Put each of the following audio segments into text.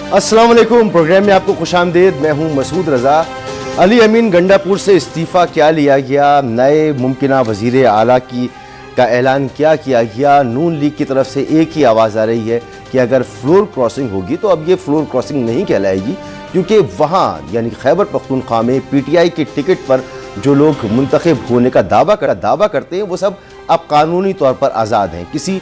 अस्सलाम वालेकुम। प्रोग्राम में आपको खुशामदीद। मैं हूं मसूद रजा। अली अमीन गंडापुर से इस्तीफ़ा क्या लिया गया, नए मुमकिना वज़ीर आला का ऐलान क्या किया गया। नून लीग की तरफ से एक ही आवाज़ आ रही है कि अगर फ्लोर क्रॉसिंग होगी तो अब ये फ्लोर क्रॉसिंग नहीं कहलाएगी, क्योंकि वहाँ यानी खैबर पख्तूनख्वा में PTI के टिकट पर जो लोग मुंतखब होने का दावा करते हैं वो सब अब कानूनी तौर पर आज़ाद हैं, किसी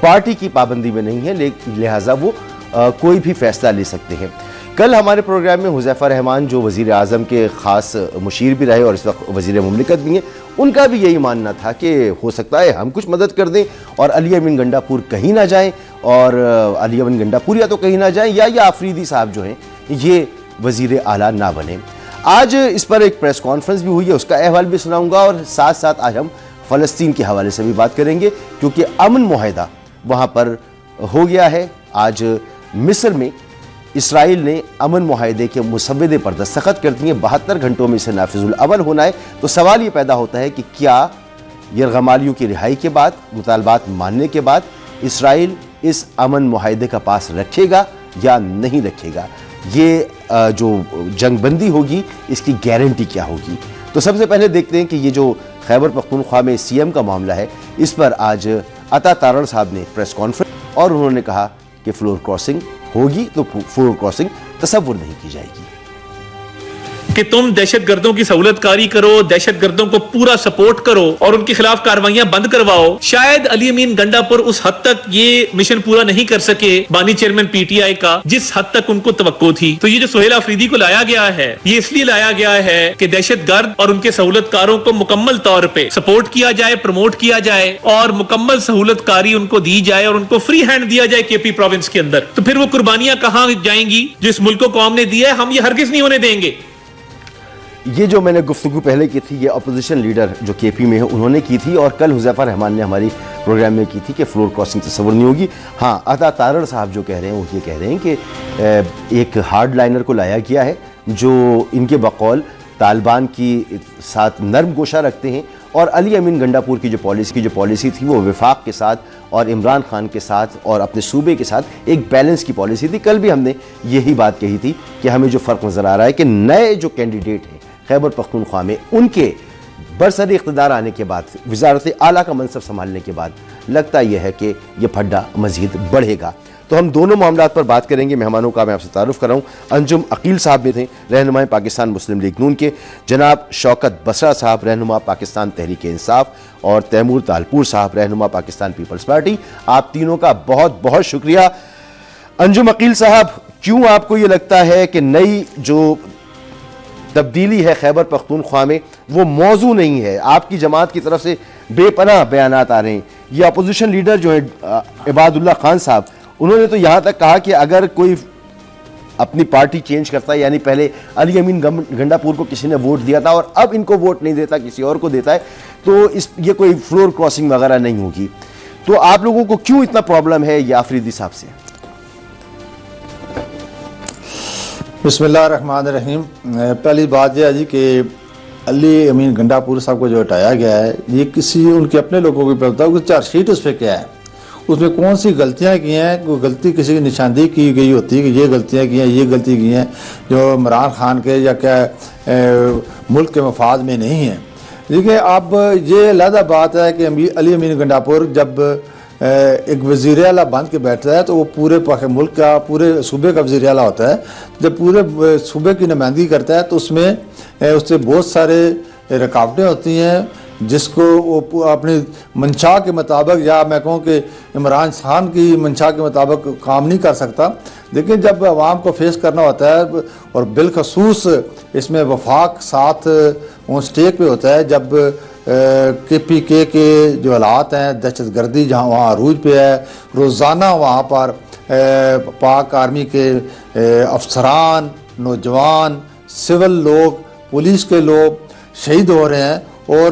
पार्टी की पाबंदी में नहीं है, लिहाजा वो कोई भी फैसला ले सकते हैं। कल हमारे प्रोग्राम में हुज़ैफ़ा रहमान जो वज़ीर आज़म के ख़ास मुशीर भी रहे और इस वक्त वज़ीर मुमलिकत भी हैं, उनका भी यही मानना था कि हो सकता है हम कुछ मदद कर दें और अली अमीन गंडापुर कहीं ना जाएं, और अली अमीन गंडापुर या तो कहीं ना जाएं या आफरीदी साहब जो हैं ये वज़ीर आला ना बने। आज इस पर एक प्रेस कॉन्फ्रेंस भी हुई है, उसका अहवाल भी सुनाऊंगा और साथ साथ आज हम फ़लस्तीन के हवाले से भी बात करेंगे, क्योंकि अमन मुआहदा वहाँ पर हो गया है। आज मिस्र में इसराइल ने अमन मुआहदे के मुसव्वदे पर दस्तखत कर दिए। 72 घंटों में इसे नाफिजुल अमल होना है। तो सवाल ये पैदा होता है कि क्या यरगमालियों की रिहाई के बाद, मुतालबात मानने के बाद इसराइल इस अमन मुआहदे का पास रखेगा या नहीं रखेगा। ये जो जंगबंदी होगी इसकी गारंटी क्या होगी। तो सबसे पहले देखते हैं कि ये जो खैबर पख्तूनख्वा में CM का मामला है, इस पर आज अता तारण साहब ने प्रेस कॉन्फ्रेंस और उन्होंने कहा कि फ्लोर क्रॉसिंग होगी तो फ्लोर क्रॉसिंग तसव्वुर नहीं की जाएगी कि तुम दहशतगर्दों की सहूलतकारी करो, दहशतगर्दों को पूरा सपोर्ट करो और उनके खिलाफ कार्रवाइयां बंद करवाओ। शायद अली अमीन गंडापुर उस हद तक ये मिशन पूरा नहीं कर सके, बानी चेयरमैन PTI का, जिस हद तक उनको तवक्को थी। तो ये जो सुहेल अफरीदी को लाया गया है, ये इसलिए लाया गया है कि दहशतगर्द और उनके सहूलतकारों को मुकम्मल तौर पर सपोर्ट किया जाए, प्रमोट किया जाए और मुकम्मल सहूलतकारी उनको दी जाए और उनको फ्री हैंड दिया जाए KP प्रोविंस के अंदर। तो फिर वो कुर्बानियां कहां जाएंगी जो इस मुल्क को कौम ने दी है, हम ये हरगिज नहीं होने देंगे। ये जो मैंने गुफ्तगू पहले की थी, ये अपोजिशन लीडर जो KP में है उन्होंने की थी, और कल हुज़ैफ़ा रहमान ने हमारी प्रोग्राम में की थी कि फ्लोर क्रॉसिंग तस्वुर नहीं होगी। हाँ, अता तारण साहब जो कह रहे हैं वो ये कह रहे हैं कि एक हार्ड लाइनर को लाया गया है जो इनके बकौल तालिबान की साथ नर्म गोशा रखते हैं, और अली अमीन गंडापुर की जो पॉलिसी थी वो विफाक के साथ और इमरान खान के साथ और अपने सूबे के साथ एक बैलेंस की पॉलिसी थी। कल भी हमने यही बात कही थी कि हमें जो फ़र्क नज़र आ रहा है कि नए जो कैंडिडेट हैं खैबर पख्तूनख्वा में, उनके बरसर इक़्तिदार आने के बाद, वज़ारत आला का मनसब संभालने के बाद लगता यह है कि यह फड्डा मज़ीद बढ़ेगा। तो हम दोनों मामलात पर बात करेंगे। मेहमानों का मैं आपसे तारुफ़ कर रहा हूँ। अंजुम अकील साहब भी थे, रहनुमा पाकिस्तान मुस्लिम लीग नून के, जनाब शौकत बसरा साहब, रहनुमा पाकिस्तान तहरीक इंसाफ, और तैमूर तालपुर साहब, रहनुमा पाकिस्तान पीपल्स पार्टी। आप तीनों का बहुत बहुत शुक्रिया। अंजुम अकील साहब, क्यों आपको ये लगता है कि नई जो तब्दीली है खैबर पख्तूनख्वा में वो मौजू नहीं है? आपकी जमात की तरफ से बेपनाह बयानात आ रहे हैं। ये अपोजिशन लीडर जो है इबादुल्ला खान साहब, उन्होंने तो यहाँ तक कहा कि अगर कोई अपनी पार्टी चेंज करता है, यानी पहले अली अमीन गंडापुर को किसी ने वोट दिया था और अब इनको वोट नहीं देता, किसी और को देता है, तो ये कोई फ्लोर क्रॉसिंग वगैरह नहीं होगी। तो आप लोगों को क्यों इतना प्रॉब्लम है ये आफरीदी साहब से? बिस्मिल्लाहिर्रहमानिर्रहीम। पहली बात यह है जी कि अली अमीन गंडापुर साहब को जो हटाया गया है, ये किसी उनके अपने लोगों को पता है कि चार्जशीट उस पर क्या है, उसमें कौन सी गलतियां की हैं। कोई गलती किसी की निशानदेही की गई होती है कि ये गलतियां की हैं, ये गलती की हैं जो इमरान खान के या क्या मुल्क के मफाद में नहीं है। देखिए, अब ये अलग बात है कि अली अमीन गंडापुर जब एक वज़ीर आला बन के बैठता है तो वो पूरे मुल्क का, पूरे सूबे का वज़ीर आला होता है। जब पूरे सूबे की नुमाइंदगी करता है तो उसमें उससे बहुत सारे रुकावटें होती हैं, जिसको वो अपनी मंशा के मुताबिक, या मैं कहूँ कि इमरान खान की मंशा के मुताबिक काम नहीं कर सकता। लेकिन जब आवाम को फेस करना होता है, और बिलखसूस इसमें वफाक साथ उन स्टेक पे होता है, जब KPK के जो हालात हैं, दहशतगर्दी जहाँ वहाँ अरूज पे है, रोज़ाना वहाँ पर पाक आर्मी के अफसरान, नौजवान, सिविल लोग, पुलिस के लोग शहीद हो रहे हैं। और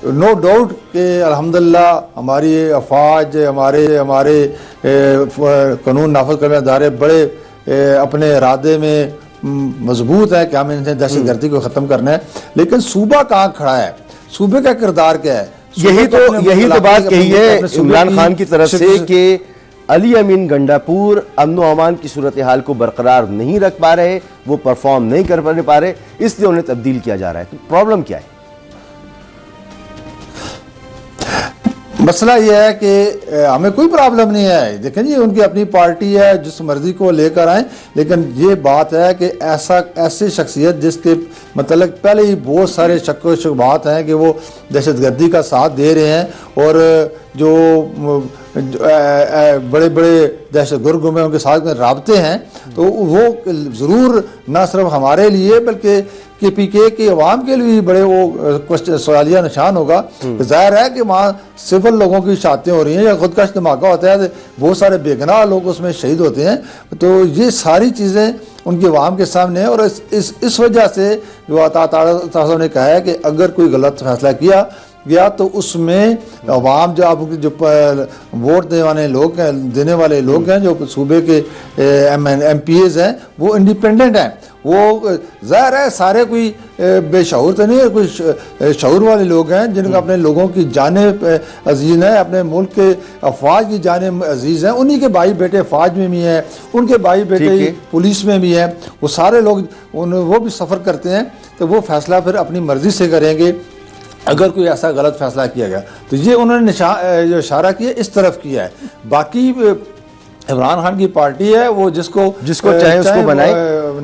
नो डाउट कि अल्हम्दुलिल्लाह हमारी अफवाज, हमारे कानून नाफिज करने इदारे बड़े अपने इरादे में मजबूत है कि हम इनसे दहशतगर्दी को ख़त्म करना है। लेकिन सूबा कहाँ खड़ा है, सूबे का किरदार क्या है? यही तो बात कही है इमरान खान की तरफ से कि अली अमीन गंडापुर अमन व अमान की सूरत हाल को बरकरार नहीं रख पा रहे, वो परफॉर्म नहीं कर पा रहे, इसलिए उन्हें तब्दील किया जा रहा है। तो प्रॉब्लम क्या है? मसला यह है कि हमें कोई प्रॉब्लम नहीं है। देखें जी, उनकी अपनी पार्टी है, जिस मर्जी को लेकर आए, लेकिन ये बात है कि ऐसी शख्सियत जिसके मतलब पहले ही बहुत सारे शक व शुबहात हैं कि वो दहशतगर्दी का साथ दे रहे हैं और जो बड़े बड़े दहशतगर्द में उनके साथ में राबते हैं, तो वो ज़रूर न सिर्फ हमारे लिए बल्कि KPK की अवाम के लिए बड़े वो सवालिया निशान होगा। जाहिर है कि वहाँ सिविल लोगों की शहादतें हो रही हैं या खुदकश धमाका होता है, बहुत सारे बेगुनाह लोग उसमें शहीद होते हैं। तो ये सारी चीज़ें उनकी अवाम के सामने है और इस वजह से जो अता साहब ने कहा है कि अगर कोई गलत फैसला किया गया तो उसमें अवाम जो आप जो वोट देने वाले लोग हैं, जो सूबे के MPs हैं, वो इंडिपेंडेंट हैं। वो ज़ाहिर है सारे कोई बेशऊर तो नहीं है, कोई शऊर वाले लोग हैं जिनका अपने लोगों की जाने अजीज़ हैं, अपने मुल्क के अफवाज की जाने अजीज़ हैं। उन्हीं के भाई बेटे फौज में भी हैं, उनके भाई बेटे पुलिस में भी हैं। वो सारे लोग वो भी सफ़र करते हैं, तो वो फैसला फिर अपनी मर्ज़ी से करेंगे अगर कोई ऐसा गलत फैसला किया गया। तो ये उन्होंने जो इशारा किया इस तरफ किया है। बाकी इमरान खान की पार्टी है, वो जिसको चाहे उसको बनाए।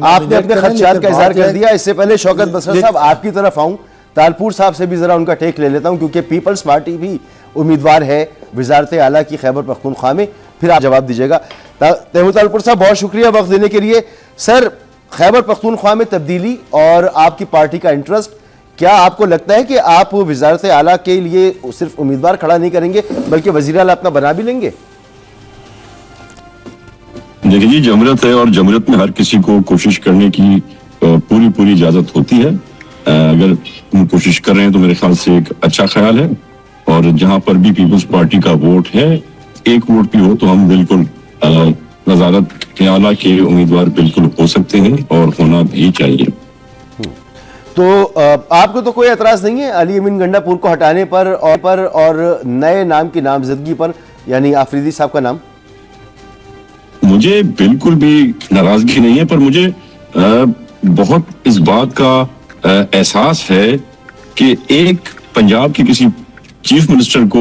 आपने अपने खदशात का इजहार कर दिया। इससे पहले शौकत बसरा साहब आपकी तरफ आऊं, तालपुर साहब से भी जरा उनका टेक ले लेता हूं, क्योंकि पीपल्स पार्टी भी उम्मीदवार है वजारत आला की खैबर पख्तूनख्वा में। फिर आप जवाब दीजिएगा। तैमूर तालपुर साहब, बहुत शुक्रिया वक्त देने के लिए। सर, खैबर पख्तूनख्वा में तब्दीली और आपकी पार्टी का इंटरेस्ट, क्या आपको लगता है कि आप वजारत आला के लिए सिर्फ उम्मीदवार खड़ा नहीं करेंगे बल्कि वजीर आला अपना बना भी लेंगे? देखिए जी, जमहूरियत है और जमहूरियत में हर किसी को कोशिश करने की पूरी इजाजत होती है। अगर हम कोशिश कर रहे हैं तो मेरे ख्याल से एक अच्छा ख्याल है। और जहां पर भी पीपल्स पार्टी का वोट है, एक वोट भी हो, तो हम बिल्कुल वजारत आला के उम्मीदवार बिल्कुल हो सकते हैं और होना भी चाहिए। तो आपको तो कोई एतराज नहीं है अली अमीन गंडापुर को हटाने पर और नए नाम की नामजदगी पर, यानी आफरीदी साहब का नाम? मुझे बिल्कुल भी नाराजगी नहीं है, पर मुझे बहुत इस बात का एहसास है कि एक पंजाब के किसी चीफ मिनिस्टर को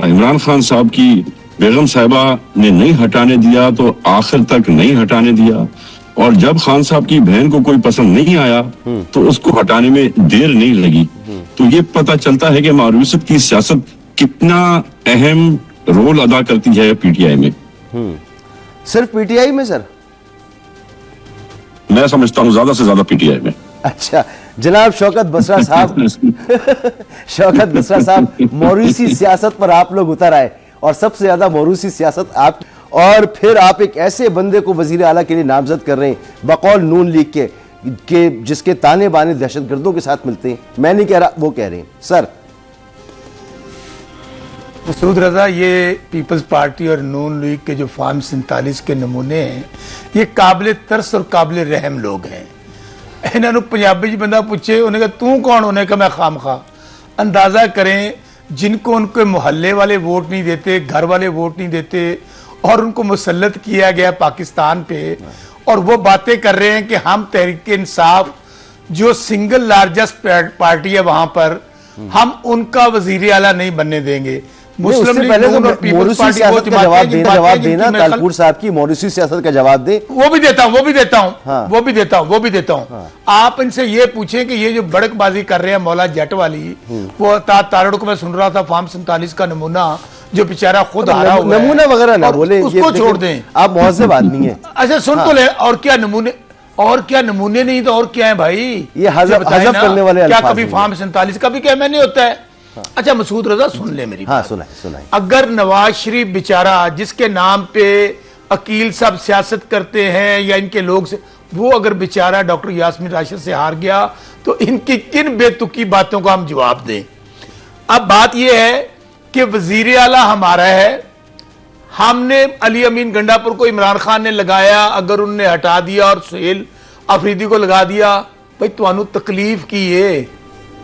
इमरान खान साहब की बेगम साहिबा ने नहीं हटाने दिया, तो आखिर तक नहीं हटाने दिया। और जब खान साहब की बहन को कोई पसंद नहीं आया तो उसको हटाने में देर नहीं लगी। तो ये पता चलता है कि मारूसियत की सियासत कितना अहम रोल अदा करती है PTI में। सिर्फ PTI में सर? मैं समझता हूं ज्यादा से ज्यादा PTI में। अच्छा जनाब शौकत बसरा साहब शौकत बसरा साहब, मौरूसी सियासत पर आप लोग उतर आए और सबसे ज्यादा मौरूसी सियासत आप, और फिर आप एक ऐसे बंदे को वजीर आला के लिए नामजद कर रहे हैं बकौल नून लीग के जिसके ताने बाने दहशतगर्दों के साथ मिलते हैं। मैं नहीं कह रहा, वो कह रहे हैं। सर, मसूद रजा, ये पीपल्स पार्टी और नून लीग के जो फॉर्म 47 के नमूने हैं, ये काबिल तरस और काबिल रहम लोग हैं। इन्होंने पंजाबी जी बंदा पूछे, उन्हें कहा तू कौन, उन्हें कहा मैं खाम खा। अंदाजा करें, जिनको उनके मोहल्ले वाले वोट नहीं देते, घर वाले वोट नहीं देते, और उनको मुसल्लत किया गया पाकिस्तान पे, और वो बातें कर रहे हैं कि हम तहरीक इंसाफ जो सिंगल लार्जेस्ट पार्टी है वहां पर, हम उनका वजीर आला नहीं बनने देंगे। मुस्लिम लीग पहले तो मौरूसी सियासत का जवाब देना तालपुर साहब की मौरूसी सियासत का जवाब दे। वो भी देता हूँ। आप इनसे ये पूछें कि ये जो बड़कबाजी कर रहे हैं मौला जट वाली, वो तारड़ को मैं सुन रहा था, फॉर्म 47 का नमूना जो बेचारा खुद हारा हुआ है, नमूना वगैरह ना बोले, उसको छोड़ दें। आप मुहज़्ज़ब आदमी हैं। अच्छा सुन तो ले, और क्या नमूने नहीं तो और क्या है भाई? ये हज़फ करने वाले क्या कभी फॉर्म 47 का भी क्या मैंने होता है? अच्छा मसूद रजा सुन ले मेरी बात। सुनाए। अगर नवाज शरीफ बेचारा, जिसके नाम पे अकील साहब सियासत करते हैं या इनके लोग से, वो अगर बेचारा डॉक्टर यास्मीन राशिद से हार गया तो इनकी किन बेतुकी बातों का हम जवाब दें? अब बात यह है कि वजीर आला हमारा है, हमने अली अमीन गंडापुर को इमरान खान ने लगाया, अगर उन्होंने हटा दिया और सुहेल अफरीदी को लगा दिया, भाई तुहानू तकलीफ की है,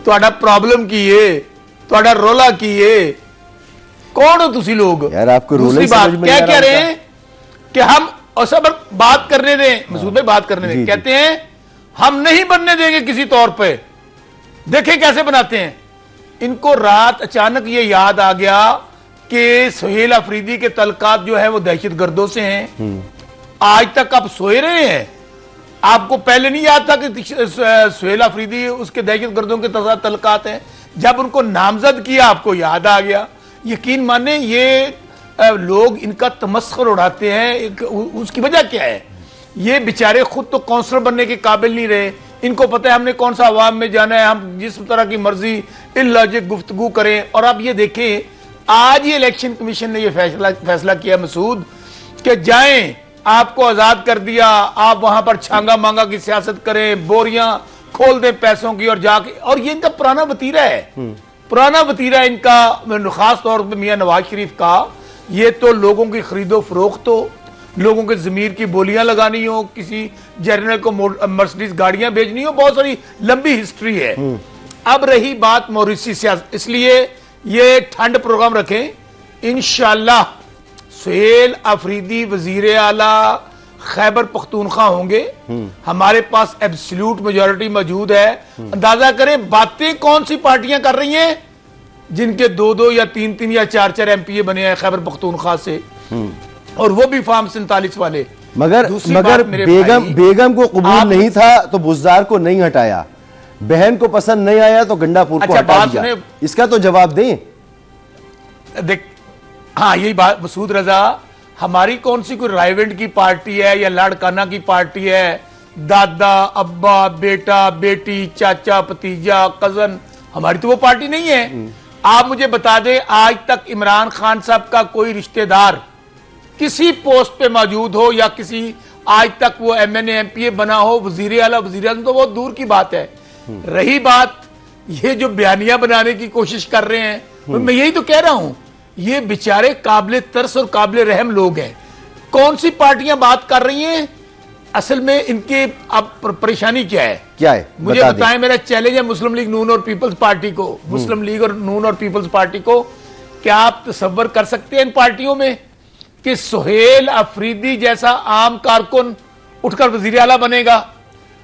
तुहाडा प्रॉब्लम की है, तुहाडा रोला की है। कौन हो तुसी लोग? यार, आपको रूल दूसरी ही बात समझ में क्या नहीं आ कह रहा रहे उनका। हैं कि हम और सब बात करने दें, मसूद भाई बात करने जी, दें। जी। कहते हैं हम नहीं बनने देंगे किसी तौर पे। देखें कैसे बनाते हैं। इनको रात अचानक ये याद आ गया कि सुहेल अफरीदी के तलकात जो है वो दहशतगर्दों से हैं। आज तक आप सोए रहे हैं। आपको पहले नहीं याद था कि सुहेल अफरीदी उसके दहशतगर्दों के तलकात हैं? जब उनको नामजद किया आपको याद आ गया। यकीन माने ये लोग इनका तमस्खुर उड़ाते हैं। उसकी वजह क्या है? ये बेचारे खुद तो काउंसलर बनने के काबिल नहीं रहे। इनको पता है हमने कौन सा अवाम में जाना है, हम जिस तरह की मर्जी इल्लॉजिक गुफ्तगू करें। और आप ये देखें, आज ये इलेक्शन कमीशन ने ये फैसला किया मसूद कि जाएं, आपको आजाद कर दिया, आप वहां पर छांगा मांगा की सियासत करें, बोरियां खोल दें पैसों की और जाके। और ये इनका पुराना वतीरा है, पुराना वतीरा इनका, खास तौर पर मियां नवाज शरीफ का। ये तो लोगों की खरीदो फरोख्त हो, लोगों के जमीर की बोलियां लगानी हो, किसी जनरल को मर्सिडीज गाड़ियां भेजनी हो, बहुत सारी लंबी हिस्ट्री है। अब रही बात मॉरिशस सियासत, इसलिए ये ठंड प्रोग्राम रखें। इंशाल्लाह सुहेल अफरीदी वजीर आला खैबर पख्तूनख्वा होंगे। हमारे पास एब्सोल्यूट मेजॉरिटी मौजूद है। अंदाजा करें बातें कौन सी पार्टियां कर रही हैं जिनके 2-2 या 3-3 या 4-4 एमपीए बने हैं खैबर पख्तूनख्वा से, और वो भी फार्म 47 वाले। मगर दूसरी मगर बात मेरे बेगम भाई, बेगम को कबूल आप- नहीं था तो बुज़दार को नहीं हटाया, बहन को पसंद नहीं आया तो गंडापुर को अच्छा, हटा बात दिया। सुने। इसका तो जवाब दें। देख, हाँ यही बात मसूद रजा, हमारी कौन सी कोई राइवेंट की पार्टी है या लाड़काना की पार्टी है? दादा, अब्बा, बेटा, बेटी, चाचा, भतीजा, कजन, हमारी तो वो पार्टी नहीं है। आप मुझे बता दें, आज तक इमरान खान साहब का कोई रिश्तेदार किसी पोस्ट पे मौजूद हो, या किसी आज तक वो MNA MPA बना हो, वजीर आला वजीर आज़म, तो बहुत दूर की बात है। रही बात ये जो बयानियां बनाने की कोशिश कर रहे हैं, मैं यही तो कह रहा हूं, ये बेचारे काबिल तरस और काबिल रहम लोग हैं। कौन सी पार्टियां बात कर रही हैं? असल में इनके अब परेशानी क्या है? क्या है मुझे बता दें। बताएं। मेरा चैलेंज है मुस्लिम लीग नून और पीपल्स पार्टी को, मुस्लिम लीग और नून और पीपल्स पार्टी को, क्या आप तसव्वुर कर सकते हैं इन पार्टियों में कि सुहेल अफरीदी जैसा आम कारकुन उठकर वजीर आला बनेगा?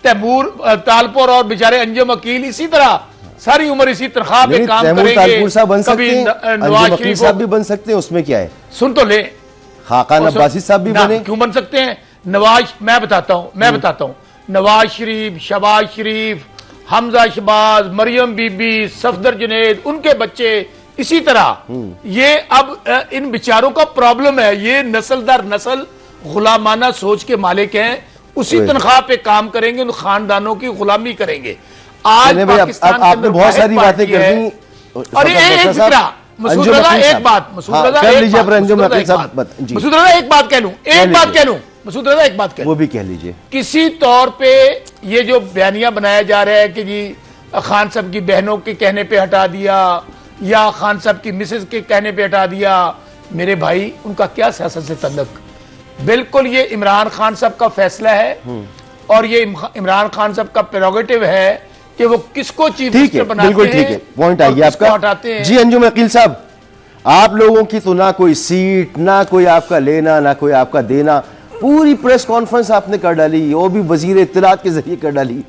तैमूर तालपुर और बेचारे अंजुम अकील इसी तरह सारी उम्र इसी तनख्वाह पे नहीं, काम तैमूर करेंगे। तालपुर साहब बन सकते कभी हैं, नवाज अंजुम अकील शरीफ साहब भी बन सकते हैं, उसमें क्या है? सुन तो ले, खाकान अब्बासी साहब भी ना, बने। क्यों बन सकते हैं? नवाज, मैं बताता हूं, नवाज शरीफ, शहबाज शरीफ, हमजा शहबाज, मरियम बीबी, सफदर जुनैद, उनके बच्चे, इसी तरह। ये अब इन बेचारों का प्रॉब्लम है, ये नस्ल दर नस्ल गुलामाना सोच के मालिक हैं, उसी तनख्वाह पे काम करेंगे, उन खानदानों की गुलामी करेंगे। आज चलिए भाई, पाकिस्तान के आपने अंदर बहुत सारी वाहिद बातें पार्टी कर है। दी। और एक फिक्रा, मसूद रजा एक बात, मसूद रजा कर एक लीजिए, बात, पर अंजुम मसूद रजा अकील एक साहब बात, जी। मसूद रजा एक बात कह लूं, एक बात कह लूं, मसूद रजा एक बात कह लूं। वो भी कह लीजिए। किसी तौर पे ये जो बयानिया बनाया जा रहा है कि जी खान साहब की बहनों के कहने पे हटा दिया, या खान साहब की मिसेज के कहने पे हटा दिया, मेरे भाई उनका क्या सियासत से तल्लुक? बिल्कुल ये इमरान खान साहब का फैसला है, और ये इमरान खान साहब का प्रेरोगेटिव है कि वो किसको चीफ ठीक है, मिनिस्टर बनाते बिल्कुल हैं, ठीक है, पॉइंट आ और गया किसको आपका। हटाते हैं। जी अंजुम अकील साहब, आप लोगों की तो ना कोई सीट, ना कोई आपका लेना, ना कोई आपका देना, पूरी प्रेस कॉन्फ्रेंस आपने कर डाली, वो भी वजीर इत्तलात के जरिए कर डाली।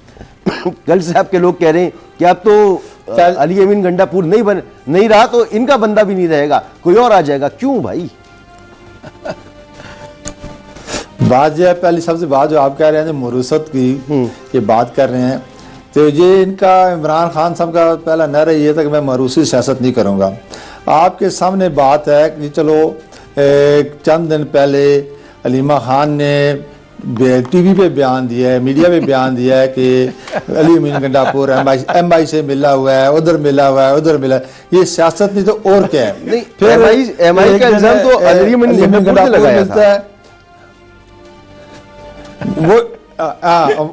कल से आपके लोग कह रहे हैं कि अब तो अली अमीन गंडापुर नहीं रहा तो इनका बंदा भी नहीं रहेगा, कोई और आ जाएगा। क्यों भाई? बात जो है, पहली सबसे बात जो आप कह रहे हैं मरूसत की ये बात कर रहे हैं, तो ये इनका इमरान खान साहब का पहला नारा ये था कि मैं मरूसी सियासत नहीं करूँगा। आपके सामने बात है कि चलो चंद दिन पहले अलीमा खान ने टीवी पे बयान दिया है, मीडिया पे बयान दिया है कि अली अमीन गंडापुर MI से मिला हुआ है, उधर मिला हुआ है, उधर मिला है। ये सियासत नहीं तो और क्या है? नहीं, MI का इल्जाम तो अली अमीन गंडापुर ने लगाया मिलता था। है वो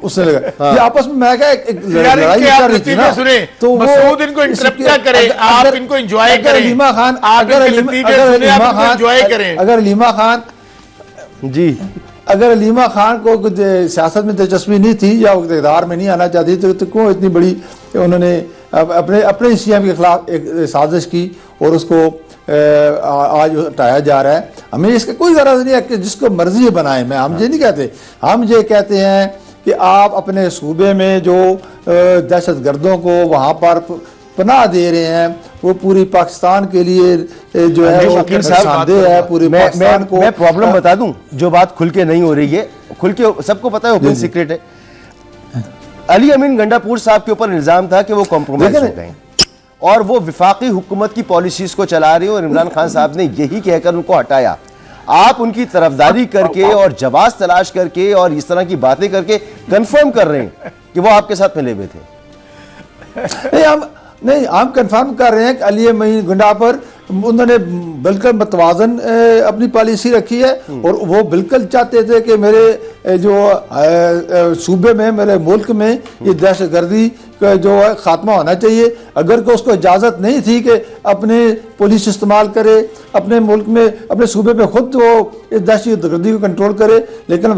उसने लगा। ये आपस में मैं क्या यार लड़ाई इनके आप कर रही थी ना, लतीफे सुने, तो वो मसूद इनको इंटरप्ट ना करे, आप इनको एंजॉय अगर करें, अलीमा खान आप अगर इनके लतीफे सुने, आप इनको एंजॉय करें। अगर अलीमा खान जी, अगर अलीमा खान को कुछ सियासत में दिलचस्पी नहीं थी या वो इक़्तिदार में नहीं आना चाहती तो क्यों इतनी बड़ी उन्होंने अपने CM के खिलाफ एक साजिश की और उसको आज हटाया जा रहा है। हमें इसका कोई गरज नहीं है कि जिसको मर्जी बनाए, हम ये नहीं कहते, हम ये कहते हैं कि आप अपने सूबे में जो दहशत गर्दों को वहाँ पर पनाह दे रहे हैं वो पूरी पाकिस्तान के लिए जो है वो वकील साहब नुकसानदेह है पूरी पाकिस्तान को। मैं प्रॉब्लम बता दूं, जो बात खुल के नहीं हो रही है, खुल के सबको पता है, ओपन सीक्रेट है। अली अमीन गंडापुर साहब के ऊपर इल्जाम था कि वो कॉम्प्रोमाइज हो गए और वो विफाकी हुकूमत की पॉलिसीज को चला रही है और इमरान खान साहब ने यही कहकर उनको हटाया। आप उनकी तरफदारी करके और जवाब तलाश करके और इस तरह की बातें करके कंफर्म कर रहे हैं कि वो आपके साथ मिले हुए थे। हम कंफर्म कर रहे हैं कि अली अमीन गंडापुर उन्होंने बिल्कुल मतवाजन अपनी पॉलिसी रखी है और वो बिल्कुल चाहते थे कि मेरे जो सूबे में, मेरे मुल्क में ये दहशतगर्दी का जो है खात्मा होना चाहिए। अगर को उसको इजाज़त नहीं थी कि अपने पुलिस इस्तेमाल करे, अपने मुल्क में, अपने सूबे में खुद वो इस दहशतगर्दी को कंट्रोल करे, लेकिन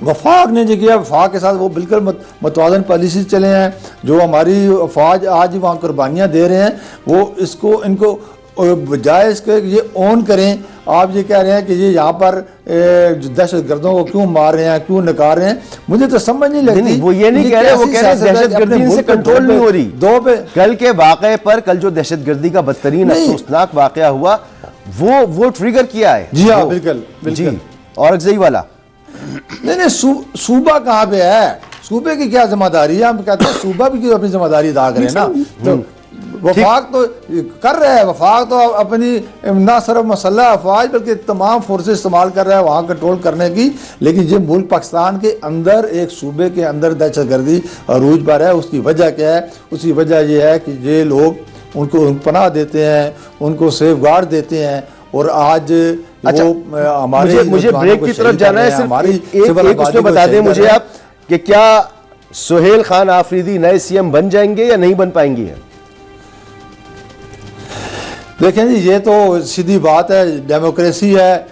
वफाक ने जो किया, वफाक के साथ वो बिल्कुल मतवाजन पॉलिसी चले हैं। जो हमारी अफवाज आज वहाँ कुर्बानियाँ दे रहे हैं वो इसको इनको बजाय इसके ये ऑन करें। आप ये कह रहे हैं कि ये यहाँ पर दहशत गर्दों को क्यों मार रहे हैं, क्यों नकार रहे हैं, मुझे तो समझ नहीं लगती। वो ये नहीं कह रहे, वो कह रहे हैं दहशतगर्दी इनसे कंट्रोल नहीं हो रही। दो पे कल के वाक़े पर, कल जो दहशतगर्दी का बदतरीन अफसोसनाक वाक़या हुआ वो ट्रिगर किया है। जी हाँ, बिल्कुल बिल्कुल। और अगजई वाला नहीं, सूबा कहाँ पे है? सूबे की क्या जिम्मेदारी है? हम कहते हैं सूबा भी अपनी जिम्मेदारी अदा करे ना। तो वफाक तो कर रहा है, वफाक तो अपनी ना सिर्फ मसल्ला अफवाज बल्कि तमाम फोर्सेस इस्तेमाल कर रहा है वहाँ कंट्रोल करने की। लेकिन ये मुल्क पाकिस्तान के अंदर, एक सूबे के अंदर दहशतगर्दी अरूज पर है। उसकी वजह क्या है? उसकी वजह यह है कि ये लोग उनको पनाह देते हैं, उनको सेफ गार्ड देते हैं। और आज अच्छा, हमारे मुझे ब्रेक की तरफ जाना है। सिर्फ एक उसमें बता दें मुझे आप कि क्या सुहेल खान आफरीदी नए सीएम बन जाएंगे या नहीं बन पाएंगे? देखें जी, ये तो सीधी बात है, डेमोक्रेसी है।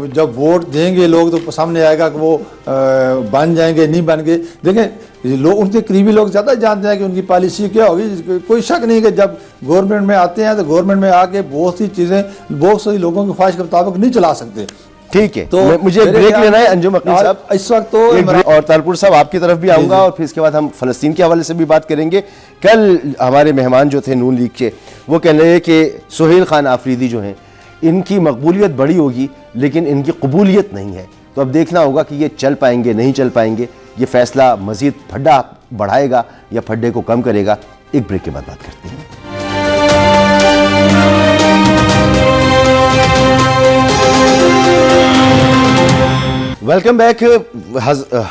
जब वोट देंगे लोग तो सामने आएगा कि वो बन जाएंगे, नहीं बन गए। देखें, लोग, उनके करीबी लोग ज़्यादा जानते हैं कि उनकी पॉलिसी क्या होगी। कोई शक नहीं कि जब गवर्नमेंट में आते हैं तो गवर्नमेंट में आके बहुत सी चीज़ें बहुत से लोगों की ख्वाहिश के मुताबिक नहीं चला सकते। ठीक है, तो मुझे ब्रेक लेना है। अंजुम अकील साहब इस वक्त तो और तारपुर साहब आपकी तरफ भी आऊंगा और फिर इसके बाद हम फलस्तीन के हवाले से भी बात करेंगे। कल हमारे मेहमान जो थे नून लीग के, वो कह रहे हैं कि सुहेल खान आफरीदी जो हैं इनकी मकबूलियत बड़ी होगी लेकिन इनकी कबूलियत नहीं है। तो अब देखना होगा कि ये चल पाएंगे नहीं चल पाएंगे। ये फैसला मजीद फड्डा बढ़ाएगा या फड्डे को कम करेगा। एक ब्रेक के बाद बात करते हैं। Welcome back.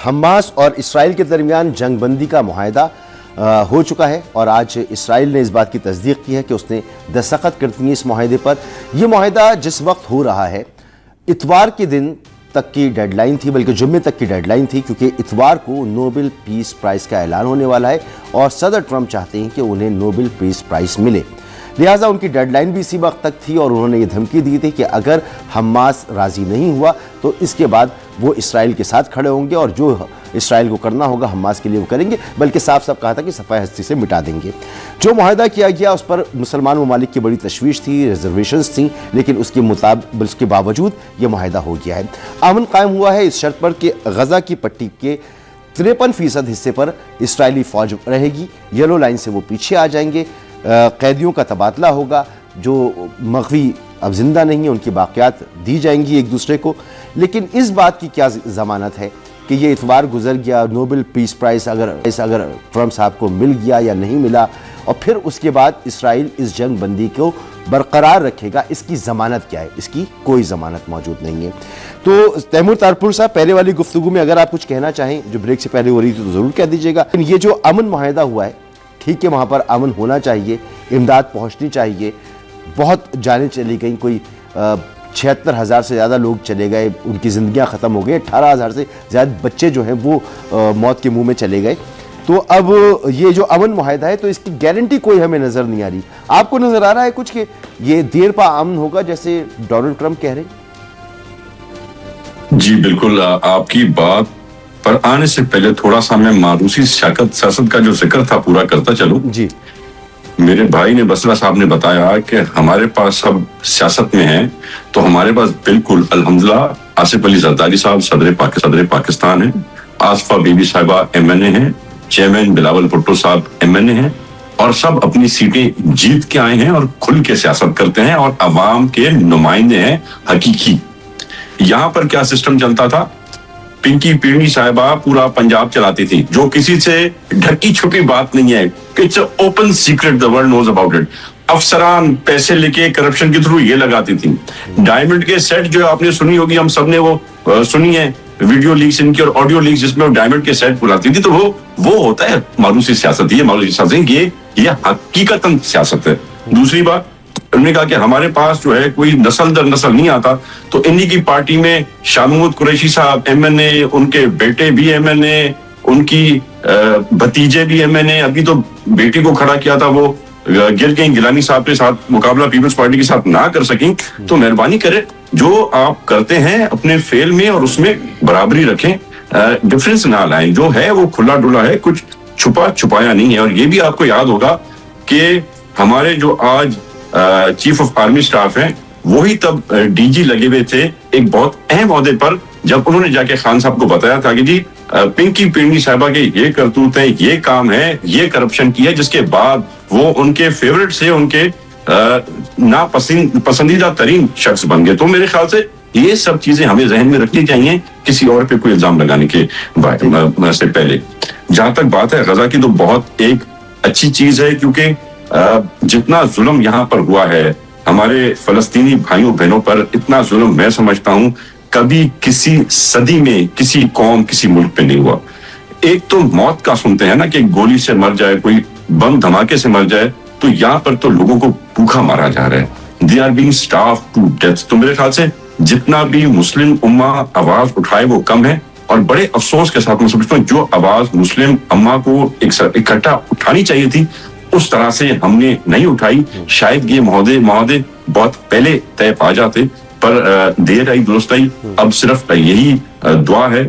हमास और इसराइल के दरमियान जंगबंदी का मुआहदा हो चुका है और आज इसराइल ने इस बात की तस्दीक की है कि उसने दस्तखत कर दी है इस मुआहदे पर। यह मुआहदा जिस वक्त हो रहा है, इतवार के दिन तक की डेडलाइन थी, बल्कि जुम्मे तक की डेडलाइन थी, क्योंकि इतवार को नोबेल पीस प्राइज़ का ऐलान होने वाला है और सदर ट्रंप चाहते हैं कि उन्हें नोबेल पीस प्राइज़ मिले। लिहाजा उनकी डेडलाइन भी इसी वक्त तक थी और उन्होंने ये धमकी दी थी कि अगर हमास राज़ी नहीं हुआ तो इसके बाद वो इसराइल के साथ खड़े होंगे और जो इसराइल को करना होगा हमास के लिए वो करेंगे, बल्कि साफ साफ कहा था कि सफ़ाई हस्ती से मिटा देंगे। जो मुआहदा किया गया उस पर मुसलमान ममालिक की बड़ी तशवीश थी, रिजर्वेशंस थी, लेकिन उसके बावजूद ये मुआहदा हो गया है। अमन कायम हुआ है इस शर्त पर कि गज़ा की पट्टी के 53% हिस्से पर इसराइली फ़ौज रहेगी। येलो लाइन से वो पीछे आ जाएंगे। कैदियों का तबादला होगा, जो मग़वी अब जिंदा नहीं है उनकी बाक़ियात दी जाएंगी एक दूसरे को। लेकिन इस बात की क्या ज़मानत है कि ये इतवार गुजर गया, नोबेल पीस प्राइज़ अगर ट्रंप साहब को मिल गया या नहीं मिला, और फिर उसके बाद इसराइल इस जंग बंदी को बरकरार रखेगा, इसकी ज़मानत क्या है? इसकी कोई ज़मानत मौजूद नहीं है। तो तैमूर तारपुर साहब, पहले वाली गुफ्तगू में अगर आप कुछ कहना चाहें जो ब्रेक से पहले हो रही थी तो ज़रूर कह दीजिएगा। ये जो अमन मुआहदा हुआ है, ठीक है, वहाँ पर अमन होना चाहिए, इमदाद पहुँचनी चाहिए। बहुत जानें चली गई, कोई 76,000 से ज़्यादा लोग चले गए, उनकी ज़िंदगियाँ ख़त्म हो गई। 18,000 से ज़्यादा बच्चे जो हैं वो मौत के मुंह में चले गए। तो अब ये जो अमन मुआहदा है, तो इसकी गारंटी कोई हमें नज़र नहीं आ रही। आपको नज़र आ रहा है कुछ कि ये देर पा अमन होगा जैसे डोनाल्ड ट्रंप कह रहे हैं? जी बिल्कुल, आपकी बात पर आने से पहले थोड़ा सा मैं मारूसी सियासत का जो जिक्र था पूरा करता चलूं। जी, मेरे भाई ने बसरा साहब ने बताया कि हमारे पास सब सियासत में है, तो हमारे पास बिल्कुल अल्हम्दुलिल्लाह आसिफ अली जरदारी साहब सदर पाकिस्तान है, आसफा बीबी साहिबा MNA हैं, चेयरमैन बिलावल भुट्टो साहब MNA हैं, और सब अपनी सीटें जीत के आए हैं और खुल के सियासत करते हैं और अवाम के नुमाइंदे हैं हकीकी। यहाँ पर क्या सिस्टम चलता था, पिंकी पीरनी साहिबा पूरा पंजाब चलाती थी, जो किसी से ढकी छुपी बात नहीं है, it's open secret, the world knows about it. अफसरान पैसे लेके करप्शन के थ्रू ये लगाती थी। डायमंड के सेट जो आपने सुनी होगी, हम सब ने वो सुनी है, वीडियो लीक्स इनकी और ऑडियो लीक्स, जिसमें वो डायमंड के सेट बुलाती थी, तो वो होता है मारूसी सियासत। ये मारूसी सियासत, ये हकीकतन सियासत है। दूसरी बात, उन्होंने कहा कि हमारे पास जो है कोई नस्ल दर नस्ल नहीं आता, तो इन्हीं की पार्टी में शाह महमूद कुरैशी साहब MNA, उनके बेटे भी MNA, उनकी भतीजे भी MNA, अभी तो बेटी को खड़ा किया था, वो गिर गई, गिलानी साहब के साथ मुकाबला पीपल्स पार्टी के साथ ना कर सकी। तो मेहरबानी करें, जो आप करते हैं अपने फेल में और उसमें बराबरी रखें, डिफरेंस ना लाएं। जो है वो खुला डुला है, कुछ छुपा छुपाया नहीं है। और ये भी आपको याद होगा कि हमारे जो आज चीफ ऑफ आर्मी स्टाफ हैं, वही तब DG लगे हुए थे एक बहुत अहम ओहदे पर, जब उन्होंने जाके खान साहब को बताया था कि जी पिंकी पीरनी साहिबा के ये करतूत है, ये काम है, ये करप्शन की है, जिसके बाद वो उनके फेवरेट से उनके पसंदीदा तरीन शख्स बन गए। तो मेरे ख्याल से ये सब चीजें हमें जहन में रखनी चाहिए किसी और पे कोई इल्जाम लगाने के से पहले। जहां तक बात है गजा की, तो बहुत एक अच्छी चीज है, क्योंकि जितना जुल्म यहाँ पर हुआ है हमारे फलस्तीनी भाइयों बहनों पर, इतना जुल्म मैं समझता हूँ कभी किसी सदी में किसी कौम किसी मुल्क पे नहीं हुआ। एक तो मौत का सुनते हैं ना कि गोली से मर जाए, कोई बम धमाके से मर जाए, तो यहाँ पर तो लोगों को भूखा मारा जा रहा है, they are being starved to death. तो मेरे ख्याल से जितना भी मुस्लिम उम्मा आवाज उठाए वो कम है, और बड़े अफसोस के साथ मैं समझता हूँ जो आवाज मुस्लिम उम्मा को इकट्ठा उठानी चाहिए थी, उस तरह से हमने नहीं उठाई। शायद ये महोदय बहुत पहले तय पा जाते, पर देर आई दुरुस्त आई। अब सिर्फ यही दुआ है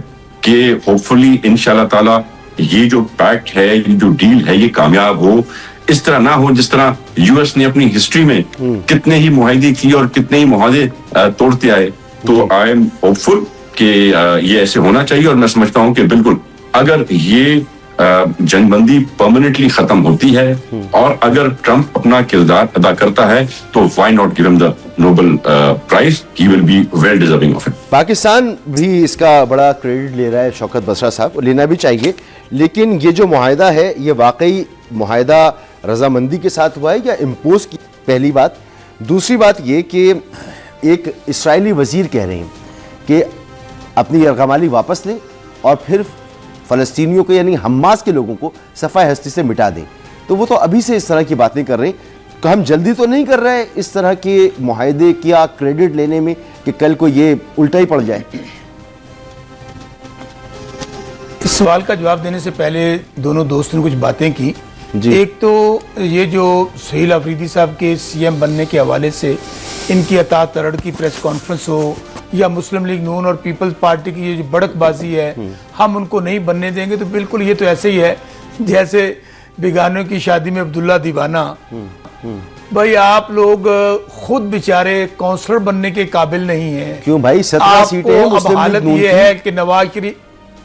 कि होपफुली इंशाल्लाह ताला ये जो पैक्ट है, ये जो डील है, ये कामयाब हो। इस तरह ना हो जिस तरह US ने अपनी हिस्ट्री में कितने ही मुआहदे किए और कितने ही मुआहदे तोड़ते आए। तो आई एम होपफुल कि ये ऐसे होना चाहिए, और मैं समझता हूँ कि बिल्कुल अगर ये जंगबंदी परमानेंटली खत्म होती है और अगर ट्रंप अपना किरदार अदा करता है, तो why not give him the Nobel prize, he will be well deserving of it. Pakistan भी इसका बड़ा क्रेडिट ले रहा है, शौकत बसरा साहब, लेना भी चाहिए। लेकिन ये जो मुआहदा है, ये वाकई मुआहदा रजामंदी के साथ हुआ है या इम्पोज की? पहली बात। दूसरी बात ये कि एक इस्राएली वजीर कह रहे हैं कि अपनी यरगमाली वापस लें और फिर फ़लस्तीनियों को यानी हमास के लोगों को सफ़ाई हस्ती से मिटा दें। तो वो तो अभी से इस तरह की बातें कर रहे हैं, तो हम जल्दी तो नहीं कर रहे इस तरह के मुआहदे का क्रेडिट लेने में कि कल को ये उल्टा ही पड़ जाए? इस सवाल का जवाब देने से पहले दोनों दोस्तों ने कुछ बातें की। एक तो ये जो सुहेल अफरीदी साहब के CM बनने के हवाले से इनकी अता तरड़ की प्रेस कॉन्फ्रेंस हो, या मुस्लिम लीग नून और पीपल्स पार्टी की ये जो बड़कबाजी है, हम उनको नहीं बनने देंगे, तो बिल्कुल ये तो ऐसे ही है जैसे बेगानों की शादी में अब्दुल्ला दीवाना। भाई आप लोग खुद बेचारे काउंसलर बनने के काबिल नहीं है। क्यों भाई, 17 सीटें हैं मुस्लिम लीग हालत नून ये की। है कि नवाज शरीफ,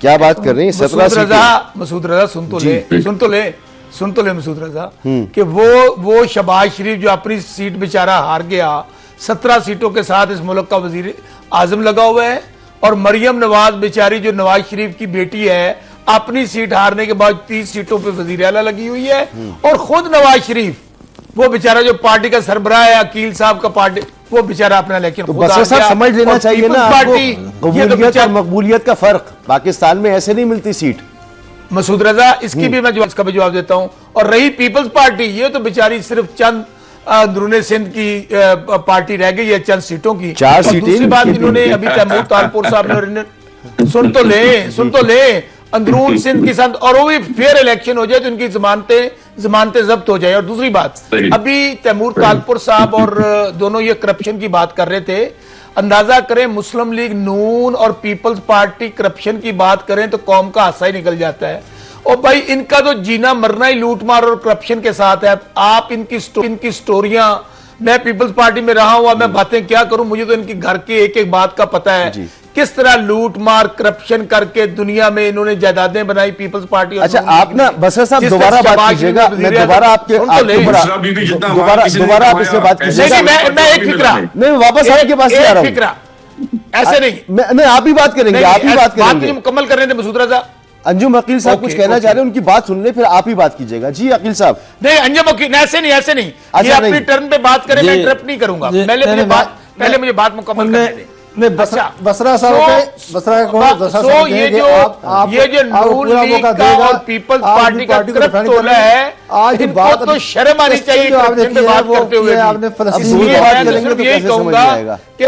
क्या बात कर रहे हैं, 17 सीटें। मसूद रजा सुन तो ले मसूद रजा कि वो शहबाज शरीफ जो अपनी सीट बेचारा हार गया, 17 सीटों के साथ इस मुल्क का वजीर आजम लगा हुआ है, और मरियम नवाज बेचारी जो नवाज शरीफ की बेटी है, अपनी सीट हारने के बाद 30 सीटों पे वजीर आला लगी हुई है। और खुद नवाज शरीफ वो बेचारा जो पार्टी का सरबराह है, अकील साहब का पार्टी, वो बेचारा अपना लेकिन तो बसरा साहब समझ लेना चाहिए ना पार्टी, कबूलियत और मकबूलियत का फर्क। पाकिस्तान में ऐसे नहीं मिलती सीट। मसूद रजा, इसकी भी मैं इसका भी जवाब देता हूं। और रही पीपल्स पार्टी, ये तो बेचारी सिर्फ चंद अंदरूनी सिंध की पार्टी रह गई है, चंद सीटों की। 4 सीटें। दूसरी बात, इन्होंने अभी तैमूर तालपुर साहब ने सुन तो ले अंदरून सिंध की संद, और वो भी फेयर इलेक्शन हो जाए तो इनकी जमानतें जब्त हो जाए। और दूसरी बात, अभी तैमूर तालपुर साहब और दोनों ये करप्शन की बात कर रहे थे। अंदाजा करें, मुस्लिम लीग नून और पीपल्स पार्टी करप्शन की बात करें तो कौम का हादसा ही निकल जाता है। और भाई इनका तो जीना मरना ही लूटमार और करप्शन के साथ है। आप इनकी स्टोरियां, मैं पीपल्स पार्टी में रहा हुआ, मैं बातें क्या करूं, मुझे तो इनकी घर के एक एक बात का पता है, किस तरह लूट मार करप्शन करके दुनिया में इन्होंने जायदादें बनाई पीपल्स पार्टी। अच्छा, आप ना बसर साहब दोबारा बात कीजिएगा, मैं दोबारा आपके दोबारा आप इससे बात कीजिएगा। मैं एक फिक्रा नहीं, वापस आपके पास ही आ रहा हूं। ऐसे नहीं, नहीं, आप ही बात करेंगे, आप ही बात करेंगे। मुकम्मल कर रहे थे मसूद रजा। अंजुम अकील साहब कुछ कहना चाह रहे हैं, उनकी बात सुन ले, फिर आप ही बात कीजिएगा। जी अकील साहब। नहीं अंजुम अकील, ऐसे नहीं, ऐसे नहीं, ये अपनी टर्न पे बात करें, मैं इंटरप्ट नहीं करूंगा। पहले मुझे बात मुकम्मल करने दें। बसरा साहब ये जो नून लीग का और पीपल्स पार्टी का करप्टोला है, आज इनको तो शर्म आनी चाहिए करप्शन पे बात करते हुए। इसलिए मैं सिर्फ यही कहूंगा कि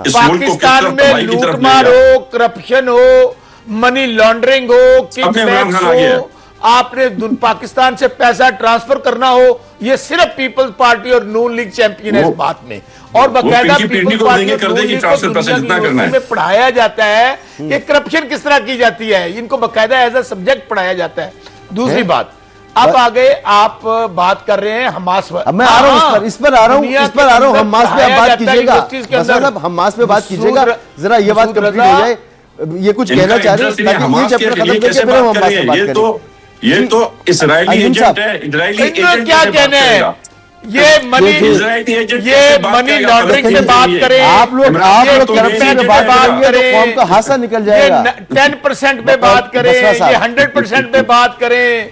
पाकिस्तान में लूटमार हो, करप्शन हो, मनी लॉन्ड्रिंग हो, किडनैप हो, आपने पाकिस्तान से पैसा ट्रांसफर करना हो, ये सिर्फ पीपल्स पार्टी और नून लीग चैंपियन है इस बात में। और बाकायदा पीपल्स पार्टी और नून लीग को दुनिया में पढ़ाया जाता है कि करप्शन किस तरह की जाती है, इनको बाकायदा एज अ सब्जेक्ट पढ़ाया जाता है। दूसरी बात, अब आगे आप बात कर रहे हैं हमास पर। मैं आ रहा हूं, इस पर आ रहा हूं, हमास पे आप बात कीजिएगा, हमास पे बात कीजिएगा, जरा ये बात कंप्लीट हो जाए। ये कुछ कहना चाह रहे हैं, ये चैप्टर खत्म करके फिर हम हमास पे बात करें। ये तो इजरायली एजेंट है, इजरायली एजेंट क्या कहना है, ये मनी लॉन्ड्रिंग पे बात करें, आप लोग करप्शन पे बात करेंगे तो कौम का हासा निकल जाएगा। 10% पे बात करें, ये 100% पे बात करें,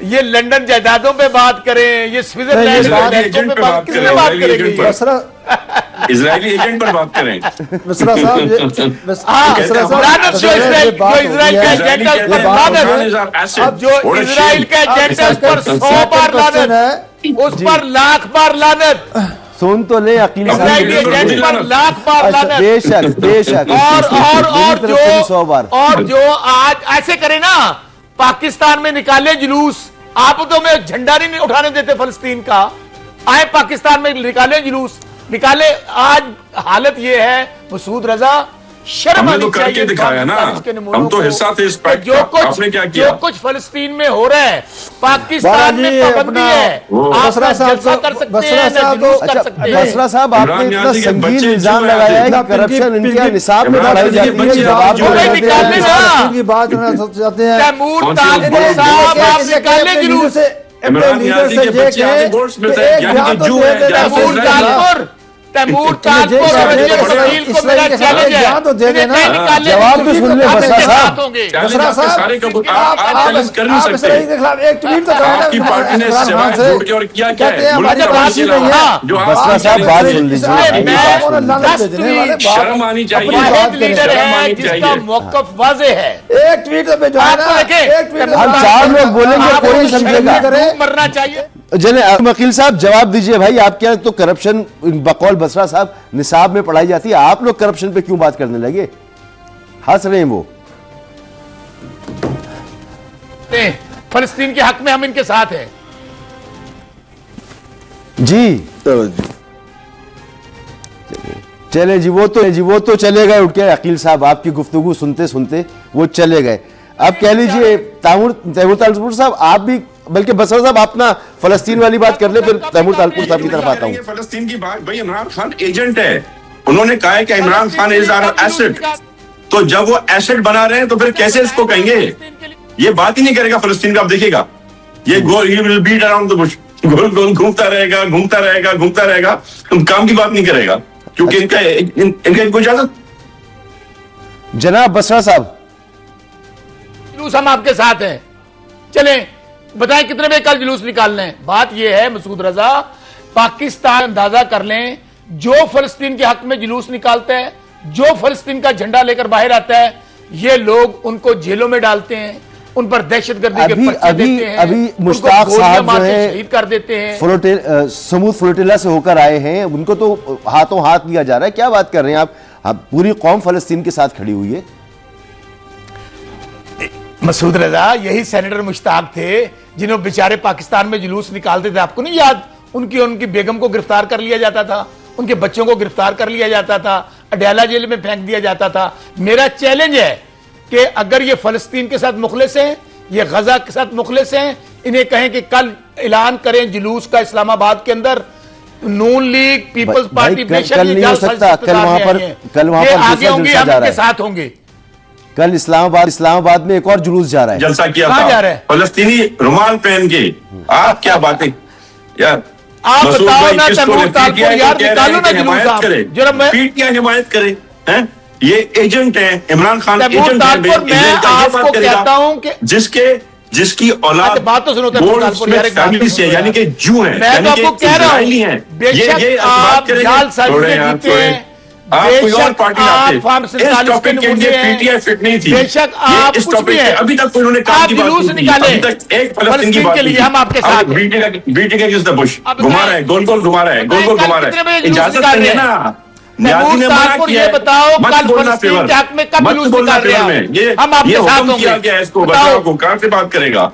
ये लंदन जायदादों पे बात करें, ये स्विट्जरलैंड पे बात करेंगे, इजरायली एजेंट पर बात करें। मिश्रा साहब, जो इजराइल का एजेंडा उस पर 100 बार लानत, उस पर लाख बार लानत। सुन तो ले अकील साहब, पर लाख बार लानत। बेशक बेशक। और जो आज ऐसे करे ना, पाकिस्तान में निकाले जुलूस, आप तो मैं झंडा नहीं उठाने देते फलस्तीन का, आए पाकिस्तान में निकाले जुलूस, निकाले। आज हालत ये है मसूद रजा, शर्म आनी चाहिए दिखाया ना, हम तो हिस्सा थे इस पैक्ट का। आपने क्या किया? जो कुछ फलस्तीन में हो रहा है, पाकिस्तान में पाबंदी है, आप जलसा कर सकते हैं, जुलूस कर सकते हैं। बसरा साहब, आपने इतना संगीन इल्जाम लगाया है कि करप्शन इनके निसाब में बढ़ाई जाती है, जवाब निकालने ना की बात चाहते हैं। तैमूर तालपुर साहब, आप निकाले जुलूस। तैमूर तालपुर को मेरा चैलेंज है, जवाब तो सुन ले बसरा साहब। सारे आप कर नहीं सकते। एक ट्वीट तो आपकी पार्टी ने जवाब जोड़ के और किया क्या है? बसरा साहब बात सुन लीजिए, शर्म आनी चाहिए, लीडर है जिसका मौकफ वाज़ेह है। एक ट्वीट पे जो है ना, एक ट्वीट हम 4 लोग बोलेंगे, कोई समझेगा। मरना चाहिए। वकील साहब जवाब दीजिए भाई, आपके यहाँ तो करप्शन बकौल बसरा साहब निसाब में पढ़ाई जाती है, आप लोग करप्शन पे क्यों बात करने लगे? हंस रहे हैं वो। फलस्तीन के हक में हम इनके साथ हैं जी। चले जी, वो तो चले गए उठ के। अकील साहब आपकी गुफ्तगू सुनते सुनते वो चले गए। अब कह लीजिए तैमूर तालपुर साहब, आप भी, बल्कि बसरा साहब अपना फलस्तीन वाली बात कर ले, फिर तैमूर तालपुर साहब की तरफ आता हूं। फलस्तीन की बात, भाई इमरान खान एजेंट है, उन्होंने कहा है कि Imran Khan is our asset, तो जब वो एसेट बना रहे हैं तो फिर कैसे इसको कहेंगे? ये बात ही नहीं करेगा फलस्तीन का। आप देखिएगा, ये गोल, he will beat around the bush, गोल गोल घूमता रहेगा, काम की बात नहीं करेगा, क्योंकि इनका इजाजत। जनाब बसरा साहब, जुलूस हम आपके साथ हैं, चलें, बताएं कितने बजे कल जुलूस निकालने हैं। बात यह है मसूद रजा, पाकिस्तान अंदाजा कर लें, जो फलस्तीन के हक में जुलूस निकालता है, जो फलस्तीन का झंडा लेकर बाहर आता है, ये लोग उनको जेलों में डालते हैं, उन पर दहशतगर्दी के पर्चे देते हैं, अभी मुश्ताक साहब जो है शहीद कर देते हैं। समूद फ्लोटिला से होकर आए हैं, उनको तो हाथों हाथ लिया जा रहा है। क्या बात कर रहे हैं आप? पूरी कौम फलस्तीन के साथ खड़ी हुई है। मसूद रजा यही सेनेटर मुश्ताक थे जिन्होंने बेचारे पाकिस्तान में जुलूस निकालते थे, आपको नहीं याद? उनकी बेगम को गिरफ्तार कर लिया जाता था, उनके बच्चों को गिरफ्तार कर लिया जाता था, अडयाला जेल में फेंक दिया जाता था। मेरा चैलेंज है कि अगर ये फलस्तीन के साथ मुखलिस हैं, ये गजा के साथ मुखलिस हैं, इन्हें कहें कि कल ऐलान करें जुलूस का इस्लामाबाद के अंदर। नून लीग, पीपल्स पार्टी बेशक कल ये नहीं हो जाल सकता, साजिश कल वहां पर ये आगे दूसरा होंगे, जलसा हम जा रहा इनके है। साथ होंगे। कल इस्लामाबाद में एक और जुलूस जा रहा है। जलसा किया कहाँ जा था रहा है? फलस्तीनी रुमाल पहन के। आप क्या बातें यार, आप मसूद बताओ भाई ना किसको तैमूर रिपीट तालपुर, किया है कि यार कह रहे निकालो हैं ना कि जुलूस हिमायत आप। करे, जरा मैं पीटीआई हिमायत करे हैं? ये एजेंट है, इमरान खान तैमूर एजेंट तालपुर, है। मैं इजराइल का ये आपको बात करेगा, कहता हूं कि जिसकी औलाद अच्छा, बात तो सुनो तैमूर गोल्ड तालपुर, स्मिथ यार एक बात तो फैमिली से, सुनो यानी यार। कि जू है, मैं यानी तो कि आपको कह रहा इजरायली हूं, हैं। बेशक ये आप बात करेंगे, जाल साजिश छोड़े में यार, जीते छोड़े। हैं, आप कोई और बेशक पार्टी आप लाते। फार्म इस 47 टॉपिक के लिए नमूने हैं, पीटीआई फिट नहीं थी। बेशक ये आप इस कुछ टॉपिक भी पे हैं। अभी तक कोई उन्होंने काम आप की बात जुलूस नहीं की। निकालें। अभी तक एक फलस्तीन की फलस्तीन बात के लिए नहीं की। हम आपके साथ हैं। बीटे का किस बुश अब घुमा बताएं- रहा है, गोल गोल घुमा रहा है, गोल गोल बताएं घुमा कल रहा कितने है। बजे जुलूस इजाजत निकाल नहीं है रहे ना। तैमूर न्याजी ने मना तालपुर, किया ये है। बताओ मत कल बोलना फलस्तीन फेवर, के हक में कब मत जुलूस बोलना निकाल रहे फेवर हैं में। ये हम आपके साथ हुक्म किया होंगे। गया है इसको, बताओ। बच्चों को कहां से बात करेगा?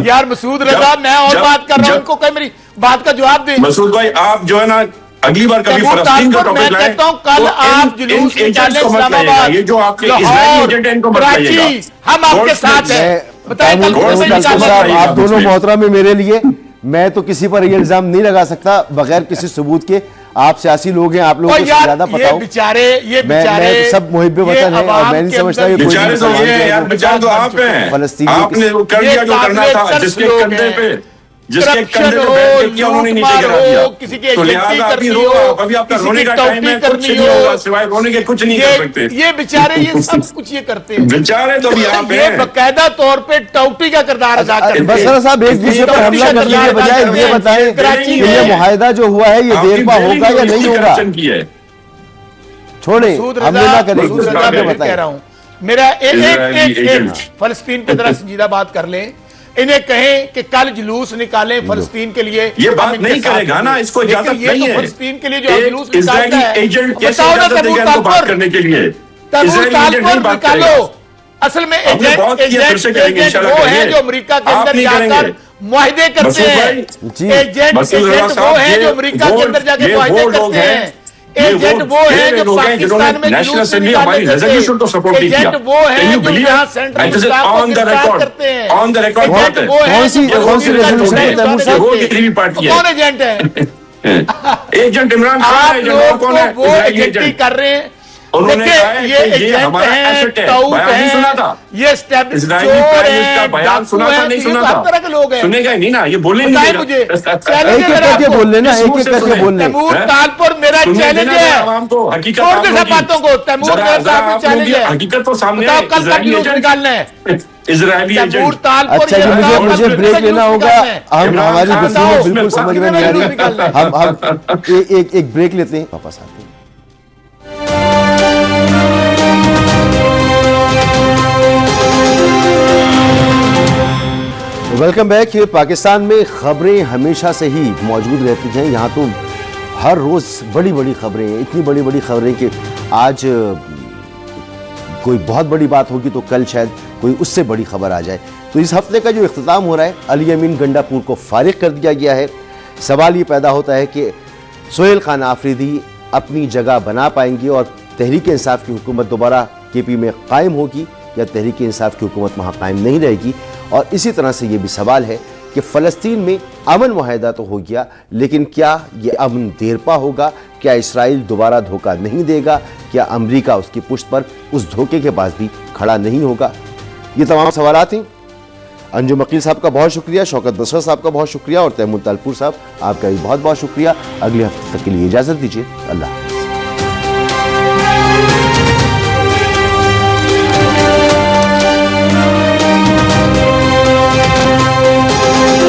यार मसूद रजा, मैं और बात कर रहा हूं, उनको कहीं मेरी बात का जवाब दे। मसूद भाई, आप जो है ना अगली बार कभी तैमूर फलस्तीन का तालपुर, मैं टॉपिक लाए कहता हूं कल आप जुलूस निकालें इस्लामाबाद, ये जो आपके लाहौर, इजरायली एजेंट है इनको मत कराची, लाइएगा। हम आपके गोल्ड साथ स्मिथ, हैं। बताएं कल तैमूर कितने बजे तालपुर निकालें? साहब, आप उसमें। दोनों मोहतरम में मेरे लिए, मैं तो किसी पर ये इल्जाम नहीं लगा सकता बगैर किसी सबूत के। आप सियासी लोग हैं, आप लोगों और को यार ज्यादा पता ये हो। बेचारे मैं सब मुहिब वतन है और मैं नहीं समझता कि कोई बेचारे भी तो मुसलमान ये जो हैं है यार, वो बेचारे तो आप हैं। फलस्तीनियों आपने वो कर ये दिया जो करना था, काबिल जिसके लोग कंधे हैं। पे जिसके करप्शन कंधे पे हो, बैठ के किया उन्होंने नीचे गिरा लूटमार दिया। हो, किसी की तो एजेंसी लिहाजा अभी करनी रो हो, आप, अभी आपका किसी रोने की का टाइम है, टोपी कुछ करनी नहीं हो। होगा सिवाय रोने के, कुछ नहीं कर सकते। ये बेचारे ये सब कुछ ये करते हैं। बेचारे तो भी आप ये हैं। बाकायदा तौर पे टौटी का किरदार अदा करते हैं। बसरा साहब, एक दूसरे पर हमला करने के बजाय ये बताएं कराची कि ये में मुआहिदा जो हुआ है ये देर पा होगा या नहीं होगा? करप्शन की है। छोड़े, मसूद हमले रजा, ना करें, मसूद दूसरे रजा, पे मैं कह बताएं। रहा हूं, मेरा इजरायली एजेंट। फलस्तीन पे जरा संजीदा बात कर लें। इन्हें कहें कि कल जुलूस निकालें फलस्तीन के लिए। ये हम बात इनके नहीं साथ करेगा होंगे। ना, इसको लेकिन इजाजत ये नहीं तो है। फलस्तीन के लिए जो जुलूस एक निकालता इजरायली है, एजेंट कैसे बताओ ना इजाजत तैमूर देगा इनको बात तालपुर, करने के लिए? तैमूर इजरायली एजेंट नहीं तालपुर बात निकालो। करेगा। असल में हमने बहुत एजेंट किया, फिर से करेंगे, एजेंट इंशाल्लाह वो है करेंगे। जो अमेरिका के आप अंदर नहीं जाकर करेंगे। मुआहिदे करते मसूद हैं। भाई, जी। एजेंट मसूद रजा एजेंट वो साहब, है ये जो अमेरिका के अंदर जाके वो मुआहिदे लोग करते हैं, हैं। ये एजेंट वो है जो लोग हैं जिन्होंने पाकिस्तान में नेशनल जुलूस असेंबली निकालने हमारी देते हैं। रेजोल्यूशन को सपोर्ट नहीं किया। एजेंट वो है Can you जो believe यहाँ it? Central And this is staff को on the गिरफ्तार record. करते हैं। On the record एजेंट बात है। वो है कौन सी- जो कौन सी अमेरिका रेजोल्यूशन के है, तैमूर साथ साहब? वो करते कितनी भी हैं। पार्टी है। कौन एजेंट है? एजेंट इमरान खान आप है, एजेंट लोग और कौन है? तो वो इजरायली एजेंटी एजेंट। कर रहे हैं। उन्होंने देखिए, कहा है ये कि ये एजेंट हमारा हैं, asset है। टाउट बयान नहीं हैं, सुना था? ये स्टैब्लिश इजरायली चोर प्राइम मिनिस्टर हैं, बयान डाकू सुना था, हैं, नहीं ये सुना तो हर था? तरह के लोग हैं। सुनेगा ही नहीं ना, ये बोलने नहीं बताएं देगा। मुझे, एक एक करके बोल लेना, एक एक करके बोल लें। तैमूर हैं? तालपुर मेरा सुनने चैलेंज देना है। आवाम को, हकीकत छोड़ आप दे लोगों सब की। बातों को। तैमूर जरा- मेरा जरा साहब आप चैलेंज लोगों की है। हकीकत तो सामने बताओ है। कल कब इजरायली जुलूस एजेंट। निकालना है? Israeli Taimur agent. तालपुर अच्छा ये जी, बताओ मुझे कल ब्रेक जुलूस लेना होगा। निकालना है? हमारी इमरान गुफ्तगू खान बिल्कुल साहब, समझ में नहीं आ जुलूस निकालना है। रही। हम एक ब्रेक लेते हैं, वापस आते हैं। Welcome back. पाकिस्तान में खबरें हमेशा से ही मौजूद रहती हैं। यहाँ तो हर रोज़ बड़ी बड़ी खबरें हैं, इतनी बड़ी बड़ी खबरें कि आज कोई बहुत बड़ी बात होगी तो कल शायद कोई उससे बड़ी खबर आ जाए। तो इस हफ्ते का जो इख्तिताम हो रहा है, अली अमीन गंडापुर को फारिग कर दिया गया है। सवाल ये पैदा होता है कि सोहेल खान आफरीदी अपनी जगह बना पाएंगे और तहरीक इंसाफ की हुकूमत दोबारा केपी में कायम होगी या तहरीक इंसाफ की हुकूमत वहाँ कायम नहीं रहेगी। और इसी तरह से ये भी सवाल है कि फ़लस्तीन में अमन मुआहिदा तो हो गया, लेकिन क्या ये अमन देरपा होगा? क्या इसराइल दोबारा धोखा नहीं देगा? क्या अमेरिका उसकी पुष्ट पर उस धोखे के पास भी खड़ा नहीं होगा? ये तमाम सवालात हैं। अंजुम अकील साहब का बहुत शुक्रिया, शौकत बसरा साहब का बहुत शुक्रिया और तैमूर तालपुर साहब आपका भी बहुत बहुत शुक्रिया। अगले हफ्ते तक के लिए इजाज़त दीजिए। अल्लाह।